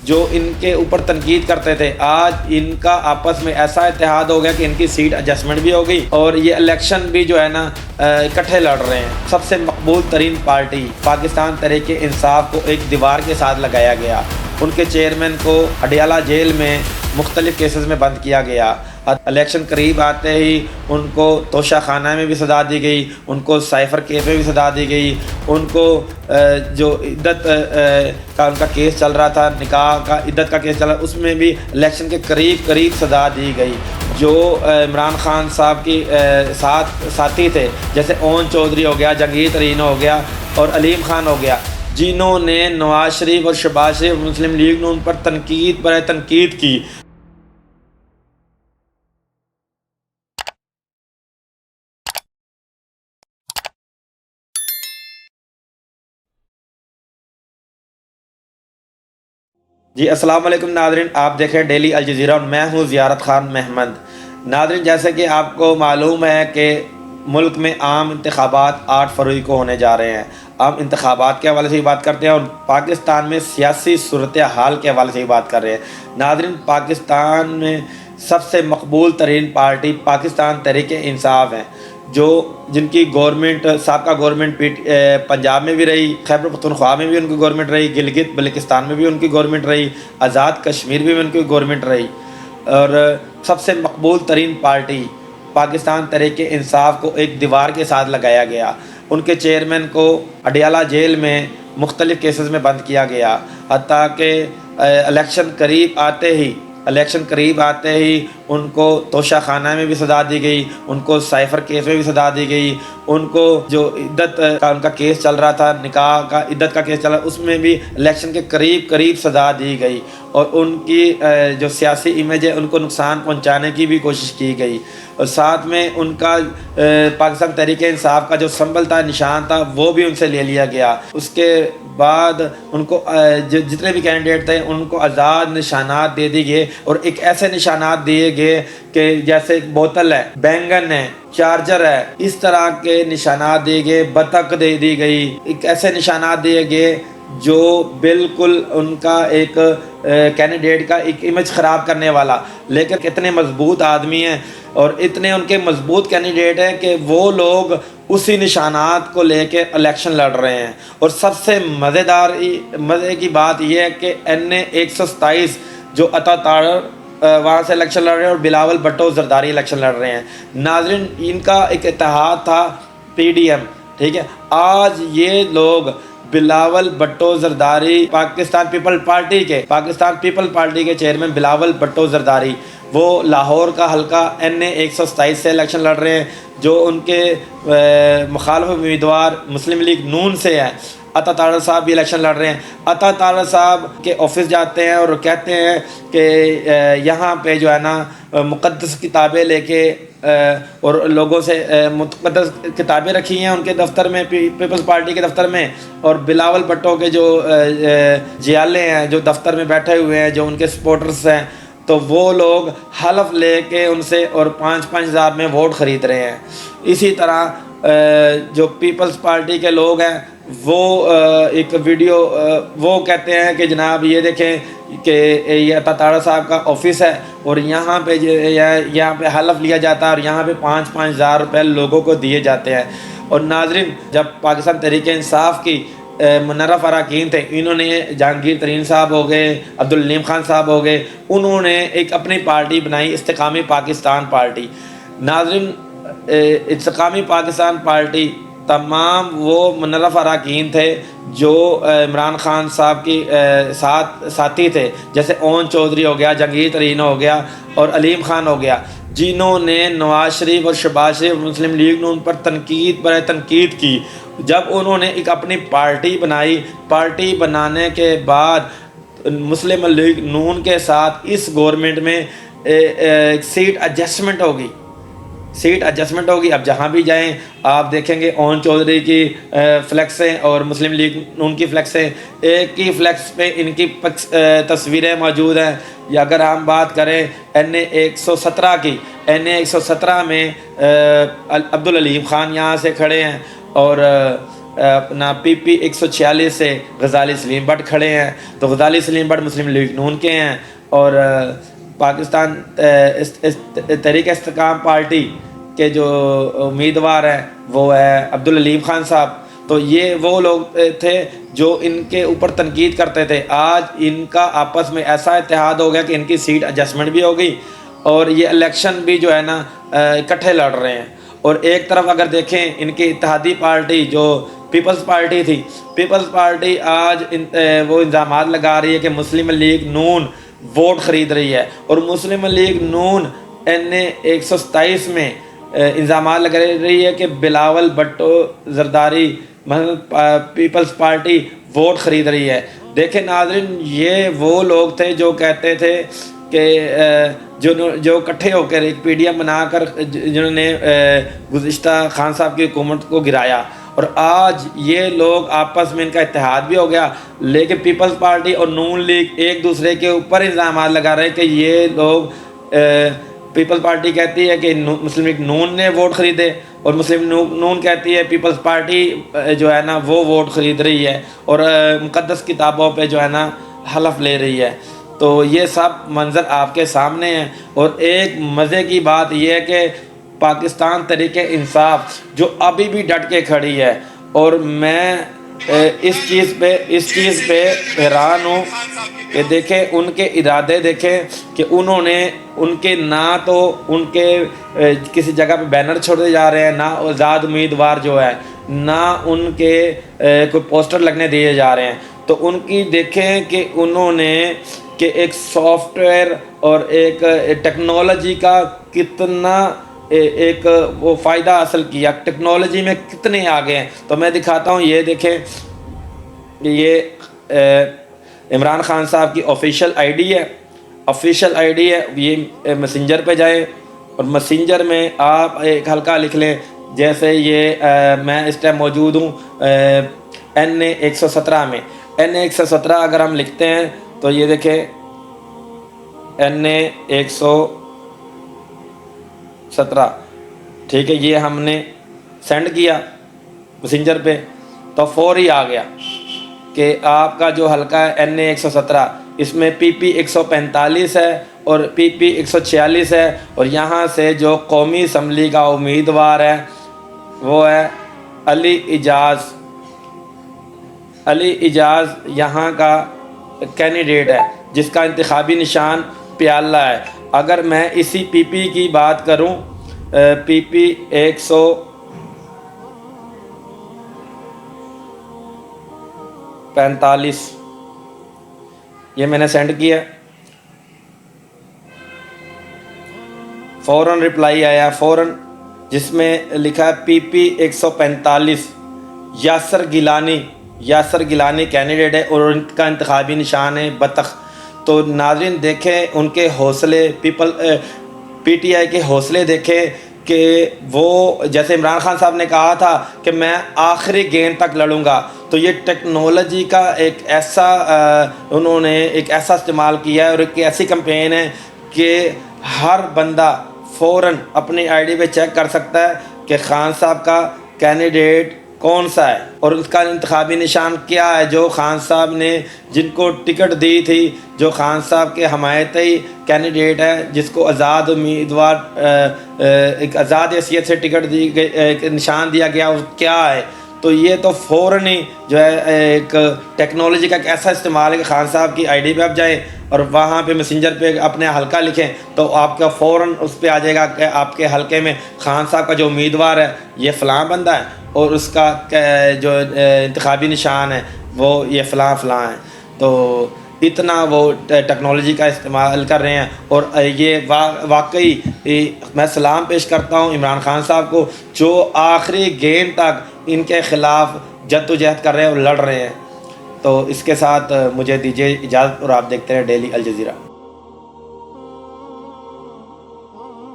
جو ان کے اوپر تنقید کرتے تھے، آج ان کا آپس میں ایسا اتحاد ہو گیا کہ ان کی سیٹ ایڈجسٹمنٹ بھی ہو گئی اور یہ الیکشن بھی جو ہے نا اکٹھے لڑ رہے ہیں۔ سب سے مقبول ترین پارٹی پاکستان تحریک انصاف کو ایک دیوار کے ساتھ لگایا گیا۔ ان کے چیئرمین کو اڈیالہ جیل میں مختلف کیسز میں بند کیا گیا۔ الیکشن قریب آتے ہی ان کو توشہ خانہ میں بھی سزا دی گئی، ان کو سائفر کیس میں بھی سزا دی گئی، ان کو جو عدت کا ان کا کیس چل رہا تھا، نکاح کا عدت کا کیس چل رہا، اس میں بھی الیکشن کے قریب سزا دی گئی۔ جو عمران خان صاحب کی ساتھی تھے، جیسے اون چودھری ہو گیا، جہانگیر ترین ہو گیا اور علیم خان ہو گیا، جنہوں نے نواز شریف اور شہباز شریف مسلم لیگ نے ان پر تنقید کی۔ جی السلام علیکم ناظرین، آپ دیکھیں ڈیلی الجزیرہ اور میں ہوں زیارت خان محمد۔ ناظرین، جیسے کہ آپ کو معلوم ہے کہ ملک میں عام انتخابات 8 فروری کو ہونے جا رہے ہیں۔ عام انتخابات کے حوالے سے ہی بات کرتے ہیں اور پاکستان میں سیاسی صورتحال کے حوالے سے ہی بات کر رہے ہیں۔ ناظرین، پاکستان میں سب سے مقبول ترین پارٹی پاکستان تحریک انصاف ہے، جن کی گورنمنٹ سابقہ گورنمنٹ پنجاب میں بھی رہی، خیبر پختونخوا میں بھی ان کی گورنمنٹ رہی، گلگت بلتستان میں بھی ان کی گورنمنٹ رہی، آزاد کشمیر میں بھی ان کی گورنمنٹ رہی، اور سب سے مقبول ترین پارٹی پاکستان تحریک انصاف کو ایک دیوار کے ساتھ لگایا گیا۔ ان کے چیئرمین کو اڈیالہ جیل میں مختلف کیسز میں بند کیا گیا، حتیٰ کہ الیکشن قریب آتے ہی ان کو توشہ خانہ میں بھی سزا دی گئی، ان کو سائفر کیس میں بھی سزا دی گئی، ان کو جو عدت کا ان کا کیس چل رہا تھا، نکاح کا عدت کا کیس چل رہا، اس میں بھی الیکشن کے قریب سزا دی گئی اور ان کی جو سیاسی امیج ہے ان کو نقصان پہنچانے کی بھی کوشش کی گئی، اور ساتھ میں ان کا پاکستان تحریک انصاف کا جو سمبل تھا، نشان تھا، وہ بھی ان سے لے لیا گیا۔ اس کے بعد ان کو جتنے بھی کینڈیڈیٹ تھے ان کو آزاد نشانات دے دی گئے، اور ایک ایسے نشانات دیے گئے کہ جیسے ایک بوتل ہے، بینگن ہے، چارجر ہے، اس طرح کے نشانات دیے گئے، بطخ دے دی گئی، ایک ایسے نشانات دیے گئے جو بالکل ان کا ایک کینڈیڈیٹ کا ایک امیج خراب کرنے والا۔ لیکن اتنے مضبوط آدمی ہیں اور اتنے ان کے مضبوط کینڈیڈیٹ ہیں کہ وہ لوگ اسی نشانات کو لے کے الیکشن لڑ رہے ہیں۔ اور سب سے مزے کی بات یہ ہے کہ NA 127 جو عطا تاڑر وہاں سے الیکشن لڑ رہے ہیں اور بلاول بھٹو زرداری الیکشن لڑ رہے ہیں۔ ناظرین، ان کا ایک اتحاد تھا PDM، ٹھیک ہے، آج یہ لوگ بلاول بھٹو زرداری پاکستان پیپل پارٹی کے چیئرمین بلاول بھٹو زرداری، وہ لاہور کا حلقہ NA 127 سے الیکشن لڑ رہے ہیں۔ جو ان کے مخالف امیدوار مسلم لیگ نون سے ہیں، عطا تاڑر صاحب بھی الیکشن لڑ رہے ہیں۔ عطا تاڑر صاحب کے آفس جاتے ہیں اور کہتے ہیں کہ یہاں پہ جو ہے نا مقدس کتابیں لے کے اور لوگوں سے مقدس کتابیں رکھی ہیں ان کے دفتر میں، پیپلز پارٹی کے دفتر میں، اور بلاول بھٹو کے جو جیالے ہیں جو دفتر میں بیٹھے ہوئے ہیں، جو ان کے سپورٹرز ہیں، تو وہ لوگ حلف لے کے ان سے اور 5-5 ہزار میں ووٹ خرید رہے ہیں۔ اسی طرح جو پیپلز پارٹی کے لوگ ہیں وہ ایک ویڈیو وہ کہتے ہیں کہ جناب یہ دیکھیں کہ یہ عطا تاڑر صاحب کا آفس ہے اور یہاں پہ حلف لیا جاتا ہے اور یہاں پہ 5-5 ہزار روپے لوگوں کو دیے جاتے ہیں۔ اور ناظرین، جب پاکستان تحریک انصاف کی منرف اراکین تھے، انہوں نے جہانگیر ترین صاحب ہو گئے، عبدالعلیم خان صاحب ہو گئے، انہوں نے ایک اپنی پارٹی بنائی، استقامی پاکستان پارٹی۔ ناظرین، استقامی پاکستان پارٹی تمام وہ منرف اراکین تھے جو عمران خان صاحب کی ساتھی تھے، جیسے اون چودھری ہو گیا، جہانگیر ترین ہو گیا اور علیم خان ہو گیا، جنہوں نے نواز شریف اور شہباز شریف مسلم لیگ نے ان پر تنقید کی۔ جب انہوں نے ایک اپنی پارٹی بنائی، پارٹی بنانے کے بعد مسلم لیگ نون کے ساتھ اس گورنمنٹ میں سیٹ ایڈجسٹمنٹ ہوگی۔ اب جہاں بھی جائیں آپ دیکھیں گے اون چودھری کی فلیکسیں اور مسلم لیگ نون کی فلیکسیں، ایک ہی فلیکس پہ ان کی تصویریں موجود ہیں۔ یا اگر ہم بات کریں NA 117 کی، NA 117 میں عبدالعلیم خان یہاں سے کھڑے ہیں اور اپنا پی پی 146 سے غزالی سلیم بٹ کھڑے ہیں. تو غزالی سلیم بٹ مسلم لیگ نون کے ہیں, اور پاکستان تحریک استحکام پارٹی کے جو امیدوار ہیں وہ ہے عبدالعلیم خان صاحب. تو یہ وہ لوگ تھے جو ان کے اوپر تنقید کرتے تھے. آج ان کا آپس میں ایسا اتحاد ہو گیا کہ ان کی سیٹ ایڈجسٹمنٹ بھی ہو گئی, اور یہ الیکشن بھی جو ہے نا اکٹھے لڑ رہے ہیں. اور ایک طرف اگر دیکھیں ان کی اتحادی پارٹی جو پیپلز پارٹی تھی, پیپلز پارٹی آج وہ الزامات لگا رہی ہے کہ مسلم لیگ نون ووٹ خرید رہی ہے, اور مسلم لیگ نون NA 127 میں الزامات لگا رہی ہے کہ Bilawal Bhutto Zardari peoples party vote خرید رہی ہے. دیکھیں ناظرین, یہ وہ لوگ تھے جو کہتے تھے کہ جو اکٹھے ہو کر ایک پی ڈی ایم بنا کر جنہوں نے گزشتہ خان صاحب کی حکومت کو گرایا, اور آج یہ لوگ آپس میں ان کا اتحاد بھی ہو گیا, لیکن پیپلز پارٹی اور نون لیگ ایک دوسرے کے اوپر الزامات لگا رہے ہیں کہ یہ لوگ پیپلز پارٹی کہتی ہے کہ مسلم لیگ نون نے ووٹ خریدے, اور مسلم نون کہتی ہے پیپلز پارٹی جو ہے نا وہ ووٹ خرید رہی ہے اور مقدس کتابوں پہ جو ہے نا حلف لے رہی ہے. تو یہ سب منظر آپ کے سامنے ہیں. اور ایک مزے کی بات یہ ہے کہ پاکستان تحریک انصاف جو ابھی بھی ڈٹ کے کھڑی ہے, اور میں اس چیز پہ حیران ہوں کہ دیکھیں ان کے ارادے دیکھیں کہ انہوں نے ان کے نہ تو ان کے کسی جگہ پہ بینر چھوڑے جا رہے ہیں, نہ آزاد امیدوار جو ہے, نہ ان کے کوئی پوسٹر لگنے دیے جا رہے ہیں. تو ان کی دیکھیں کہ انہوں نے کہ ایک سافٹ ویئر اور ایک ٹیکنالوجی کا کتنا ایک وہ فائدہ حاصل کیا, ٹیکنالوجی میں کتنے آگے ہیں. تو میں دکھاتا ہوں, یہ دیکھیں یہ عمران خان صاحب کی آفیشیل آئی ڈی ہے, یہ میسنجر پہ جائیں اور میسنجر میں آپ ایک ہلکا لکھ لیں, جیسے یہ میں اس ٹائم موجود ہوں NA 117 میں. NA 117 اگر ہم لکھتے ہیں تو یہ دیکھیں NA 117, ٹھیک ہے, یہ ہم نے سینڈ کیا میسنجر پہ تو فوری آ گیا کہ آپ کا جو حلقہ ہے NA 117 اس میں PP 145 ہے اور PP 146 ہے, اور یہاں سے جو قومی اسمبلی کا امیدوار ہے وہ ہے علی اعجاز یہاں کا کینڈیڈیٹ ہے جس کا انتخابی نشان پیالہ ہے. اگر میں اسی PP کی بات کروں, PP 145 یہ میں نے سینڈ کیا, فوراً رپلائی آیا فوراً, جس میں لکھا ہے PP 145 یاسر گیلانی کینڈیڈیٹ ہے اور ان کا انتخابی نشان ہے بطخ. تو ناظرین دیکھیں ان کے حوصلے, PTI کے حوصلے دیکھیں کہ وہ جیسے عمران خان صاحب نے کہا تھا کہ میں آخری گیند تک لڑوں گا, تو یہ ٹیکنالوجی کا ایک ایسا انہوں نے ایک ایسا استعمال کیا ہے اور ایک ایسی کمپین ہے کہ ہر بندہ فوراً اپنی آئی ڈی پہ چیک کر سکتا ہے کہ خان صاحب کا کینڈیڈیٹ کون سا ہے اور اس کا انتخابی نشان کیا ہے. جو خان صاحب نے جن کو ٹکٹ دی تھی, جو خان صاحب کے حمایتی کینڈیڈیٹ ہے جس کو آزاد امیدوار ایک آزاد حیثیت سے ٹکٹ دی گئی, ایک نشان دیا گیا, وہ کیا ہے. تو یہ تو فوراً ہی جو ہے ایک ٹیکنالوجی کا ایک ایسا استعمال ہے کہ خان صاحب کی آئی ڈی پہ آپ جائیں اور وہاں پہ میسنجر پہ اپنے حلقہ لکھیں تو آپ کا فوراً اس پہ آ جائے گا کہ آپ کے حلقے میں خان صاحب کا جو امیدوار ہے یہ فلاں بندہ ہے اور اس کا جو انتخابی نشان ہے وہ یہ فلاں ہے. تو اتنا وہ ٹیکنالوجی کا استعمال کر رہے ہیں, اور یہ واقعی میں سلام پیش کرتا ہوں عمران خان صاحب کو جو آخری گیند تک ان کے خلاف جدوجہد کر رہے ہیں اور لڑ رہے ہیں. تو اس کے ساتھ مجھے دیجیے اجازت اور آپ دیکھتے رہیں ڈیلی الجزیرہ.